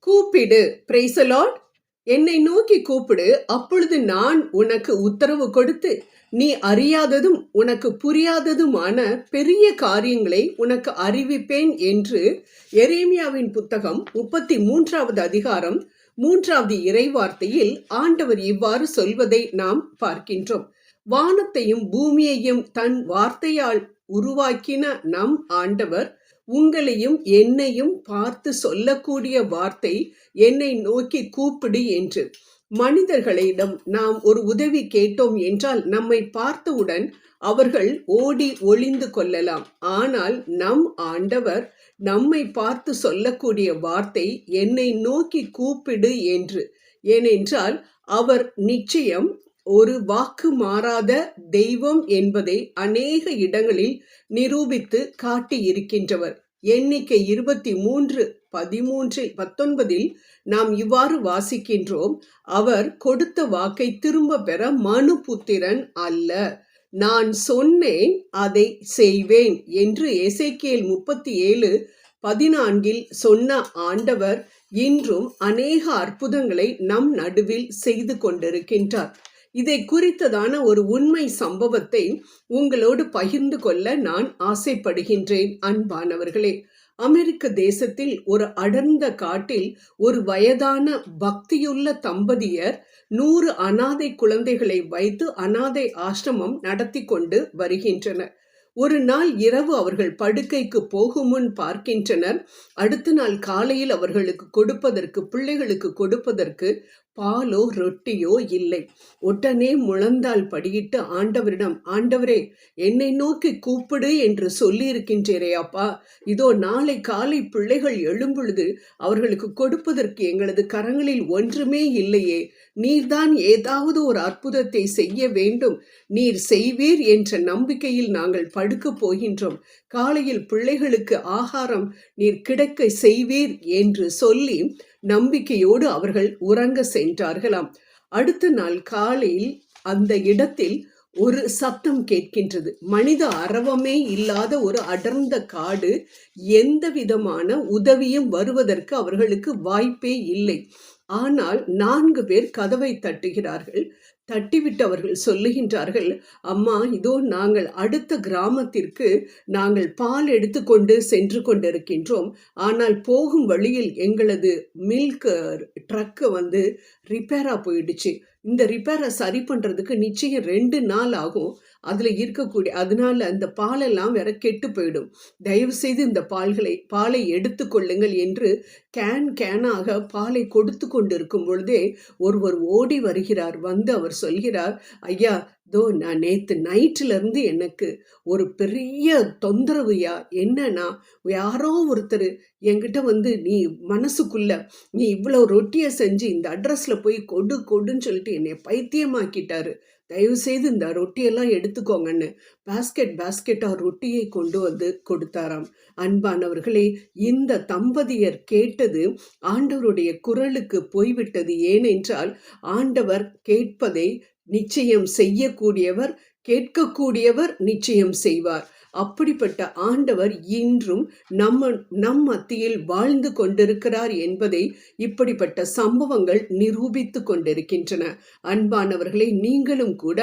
கூப்பிடு. Praise the Lord. என்னை நோக்கி கூப்பிடு, அப்பொழுது நான் உனக்கு உத்தரவு கொடுத்து நீ அறியாததும் உனக்கு புரியாததுமான பெரிய காரியங்களை உனக்கு அறிவிப்பேன் என்று எரேமியாவின் புத்தகம் 33வது அதிகாரம் 3வது இறைவார்த்தையில் ஆண்டவர் இவ்வாறு சொல்வதை நாம் பார்க்கின்றோம். வானத்தையும் பூமியையும் தன் வார்த்தையால் உருவாக்கின நம் ஆண்டவர் உங்களையும் என்னையும் பார்த்து சொல்லக்கூடிய வார்த்தை என்னை நோக்கி கூப்பிடு என்று. மனிதர்களிடம் நாம் ஒரு உதவி கேட்டோம் என்றால் நம்மை பார்த்தவுடன் அவர்கள் ஓடி ஒளிந்து கொள்ளலாம். ஆனால் நம் ஆண்டவர் நம்மை பார்த்து சொல்லக்கூடிய வார்த்தை என்னை நோக்கி கூப்பிடு என்று. ஏனென்றால் அவர் நிச்சயம் ஒரு வாக்கு மாறாத தெய்வம் என்பதை அநேக இடங்களில் நிரூபித்து காட்டி இருக்கின்றவர். எண்ணிக்கை 23:13-19 நாம் இவ்வாறு வாசிக்கின்றோம். அவர் கொடுத்த வாக்கை திரும்ப பெற மனு புத்திரன் அல்ல, நான் சொன்னேன் அதை செய்வேன் என்று எசேக்கியேல் 37:14 சொன்ன ஆண்டவர் இன்றும் அநேக அற்புதங்களை நம் நடுவில் செய்து கொண்டிருக்கின்றார். இதை குறித்ததான ஒரு உண்மை சம்பவத்தை உங்களோடு பகிர்ந்து கொள்ள நான் ஆசைப்படுகின்றேன். அன்பானவர்களே, அமெரிக்க தேசத்தில் ஒரு அடர்ந்த காட்டில் ஒரு வயதான பக்தியுள்ள தம்பதியர் 100 அனாதை குழந்தைகளை வைத்து அனாதை ஆசிரமம் நடத்தி கொண்டு வருகின்றனர். ஒரு நாள் இரவு அவர்கள் படுக்கைக்கு போகும் முன் பார்க்கின்றனர், அடுத்த நாள் காலையில் அவர்களுக்கு கொடுப்பதற்கு, பிள்ளைகளுக்கு கொடுப்பதற்கு பாலோ ரொட்டியோ இல்லை. உடனே முழந்தால் படியிட்டு ஆண்டவரிடம், ஆண்டவரே, என்னை நோக்கி கூப்பிடு என்று சொல்லி இருக்கின்றீரே அப்பா, இதோ நாளை காலை பிள்ளைகள் எழும்பொழுது அவர்களுக்கு கொடுப்பதற்கு எங்களது கரங்களில் ஒன்றுமே இல்லையே. நீர்தான் ஏதாவது ஒரு அற்புதத்தை செய்ய வேண்டும். நீர் செய்வீர் என்ற நம்பிக்கையில் நாங்கள் படுக்க போகின்றோம். காலையில் பிள்ளைகளுக்கு ஆகாரம் நீர் கிடைக்க செய்வீர் என்று சொல்லி நம்பிக்கையோடு அவர்கள் உறங்க சென்றார்களாம். அடுத்த நாள் காலையில் அந்த இடத்தில் ஒரு சத்தம் கேட்கின்றது. மனித அரவமே இல்லாத ஒரு அடர்ந்த காடு. எந்த விதமான உதவியும் வருவதற்கு அவர்களுக்கு வாய்ப்பே இல்லை. ஆனால் 4 பேர் கதவை தட்டுகிறார்கள். தட்டிவிட்டு அவர்கள் சொல்லுகின்றார்கள், அம்மா, இதோ நாங்கள் அடுத்த கிராமத்திற்கு நாங்கள் பால் எடுத்துக்கொண்டு சென்று கொண்டிருக்கின்றோம். ஆனால் போகும் வழியில் எங்களது மில்க் ட்ரக்கு ரிப்பேரா போயிடுச்சு. இந்த ரிப்பேரை சரி பண்றதுக்கு நிச்சயம் 2 நாள் ஆகும். அதுல இருக்கக்கூடிய அதனால அந்த பாலெல்லாம் வேற கெட்டு போயிடும். தயவு செய்து இந்த பாலை எடுத்து கொள்ளுங்கள் என்று கேனாக பாலை கொடுத்து கொண்டிருக்கும் பொழுதே ஒருவர் ஓடி வருகிறார். அவர் சொல்கிறார், ஐயா, நான் நேத்து நைட்ல இருந்து எனக்கு ஒரு பெரிய தொந்தரவுயா. என்னன்னா, யாரோ ஒருத்தர் என்கிட்ட நீ மனசுக்குள்ள நீ இவ்வளவு ரொட்டியை செஞ்சு இந்த அட்ரஸ்ல போய் கொடுன்னு சொல்லிட்டு என்னை பைத்தியமாக்கிட்டாரு. தயவு செய்து இந்த ரொட்டியெல்லாம் எடுத்துக்கோங்கன்னு பேஸ்கெட்டா ரொட்டியை கொண்டு கொடுத்தாராம். அன்பானவர்களே, இந்த தம்பதியர் கேட்டது ஆண்டவருடைய குரலுக்கு போய்விட்டது. ஏனென்றால் ஆண்டவர் கேட்பதை நிச்சயம் செய்யக்கூடியவர், கேட்கக்கூடியவர் நிச்சயம் செய்வார். அப்படிப்பட்ட ஆண்டவர் இன்றும் நம் மத்தியில் வாழ்ந்து கொண்டிருக்கிறார் என்பதை இப்படிப்பட்ட சம்பவங்கள் நிரூபித்து கொண்டிருக்கின்றன. அன்பானவர்களே, நீங்களும் கூட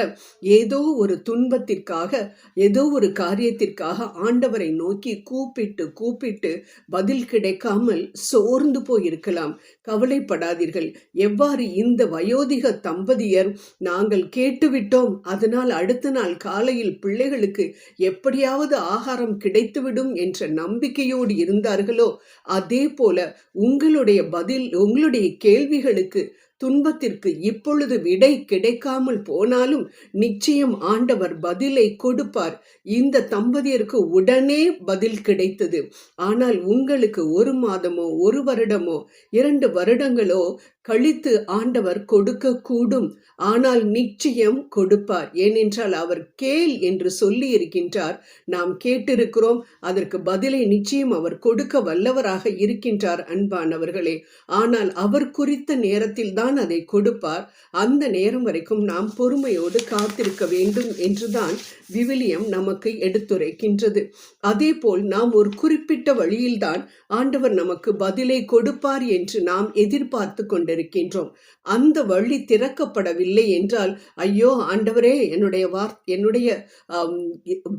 ஏதோ ஒரு துன்பத்திற்காக, ஏதோ ஒரு காரியத்திற்காக ஆண்டவரை நோக்கி கூப்பிட்டு பதில் கிடைக்காமல் சோர்ந்து போயிருக்கலாம். கவலைப்படாதீர்கள். எவ்வாறு இந்த வயோதிக தம்பதியர் நாங்கள் கேட்டுவிட்டோம், அதனால் அடுத்த நாள் காலையில் பிள்ளைகளுக்கு எப்படியாவது ஆகாரம் கிடைத்துவிடும் என்ற நம்பிக்கையோடு இருந்தார்களோ, அதே போல உங்களுடைய கேள்விகளுக்கு, துன்பத்திற்கு இப்பொழுது விடை கிடைக்காமல் போனாலும் நிச்சயம் ஆண்டவர் பதிலை கொடுப்பார். இந்த தம்பதியருக்கு உடனே பதில் கிடைத்தது. ஆனால் உங்களுக்கு 1 மாதமோ 1 வருடமோ 2 வருடங்களோ கழித்து ஆண்டவர் கொடுக்க கூடும், ஆனால் நிச்சயம் கொடுப்பார். ஏனென்றால் அவர் கேள் என்று சொல்லி இருக்கின்றார். நாம் கேட்டிருக்கிறோம், அதற்கு பதிலை நிச்சயம் அவர் கொடுக்க வல்லவராக இருக்கின்றார் அன்பானவர்களே. ஆனால் அவர் குறித்த நேரத்தில் தான் அதை கொடுப்பார். அந்த நேரம் வரைக்கும் நாம் பொறுமையோடு காத்திருக்க வேண்டும் என்றுதான் விவிலியம் நமக்கு எடுத்துரைக்கின்றது. அதே போல் நாம் ஒரு குறிப்பிட்ட வழியில்தான் ஆண்டவர் நமக்கு பதிலை கொடுப்பார் என்று நாம் எதிர்பார்த்து கொண்டிருக்கின்றோம். அந்த வழி திறக்கப்படவில்லை என்றால், ஐயோ ஆண்டவரே, என்னுடைய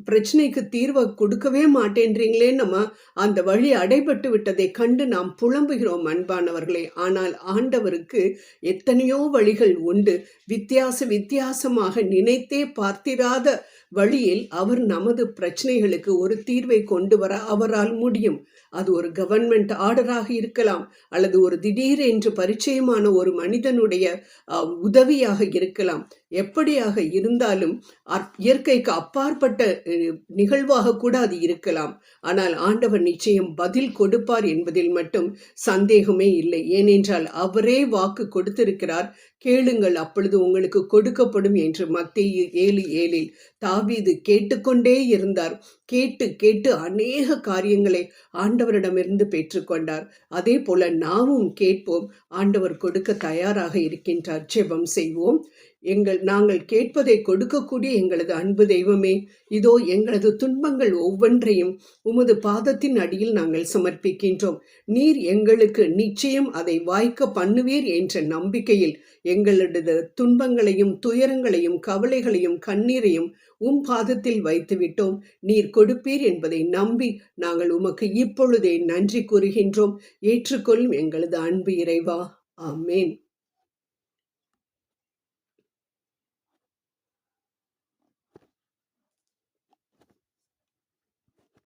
பிரச்சனைக்கு தீர்வை கொடுக்கவே மாட்டேன்றீங்களே, நம்ம அந்த வழி அடைபட்டு விட்டதை கண்டு நாம் புலம்புகிறோம் அன்பானவர்களே. ஆனால் ஆண்டவருக்கு எத்தனையோ வழிகள் உண்டு. வித்தியாசமாக நினைத்தே பார்த்திராத வழியில் அவர் நமது பிரச்சனைகளுக்கு ஒரு தீர்வை கொண்டு வர அவரால் முடியும். அது ஒரு கவர்மெண்ட் ஆர்டராக இருக்கலாம், அல்லது ஒரு திடீரென்று பரிச்சயமான ஒரு மனிதனுடைய உதவியாக இருக்கலாம். எப்படியாக இருந்தாலும் இயற்கைக்கு அப்பாற்பட்ட நிகழ்வாக கூட அது இருக்கலாம். ஆனால் ஆண்டவர் நிச்சயம் பதில் கொடுப்பார் என்பதில் மட்டும் சந்தேகமே இல்லை. ஏனென்றால் அவரே வாக்கு கொடுத்திருக்கிறார், கேளுங்கள் அப்பொழுது உங்களுக்கு கொடுக்கப்படும் என்று. மத்தேயு 7:7 தாவீது கேட்டுக்கொண்டே இருந்தார். கேட்டு அநேக காரியங்களை ஆண்டவரிடமிருந்து பெற்றுக்கொண்டார். அதே போல நாமும் கேட்போம், ஆண்டவர் கொடுக்க தயாராக இருக்கின்றார். ஜெபம் செய்வோம். நாங்கள் கேட்பதை கொடுக்கக்கூடிய எங்களது அன்பு தெய்வமே, இதோ எங்களது துன்பங்கள் ஒவ்வொன்றையும் உமது பாதத்தின் அடியில் நாங்கள் சமர்ப்பிக்கின்றோம். நீர் எங்களுக்கு நிச்சயம் அதை வாய்க்க பண்ணுவீர் என்ற நம்பிக்கையில் எங்களது துன்பங்களையும் துயரங்களையும் கவலைகளையும் கண்ணீரையும் பாதத்தில் வைத்து விட்டோம். நீர் கொடுப்பீர் என்பதை நம்பி நாங்கள் உமக்கு இப்பொழுதே நன்றி கூறுகின்றோம். ஏற்றுக்கொள்ளும் எங்களது அன்பு இறைவா. ஆமேன்.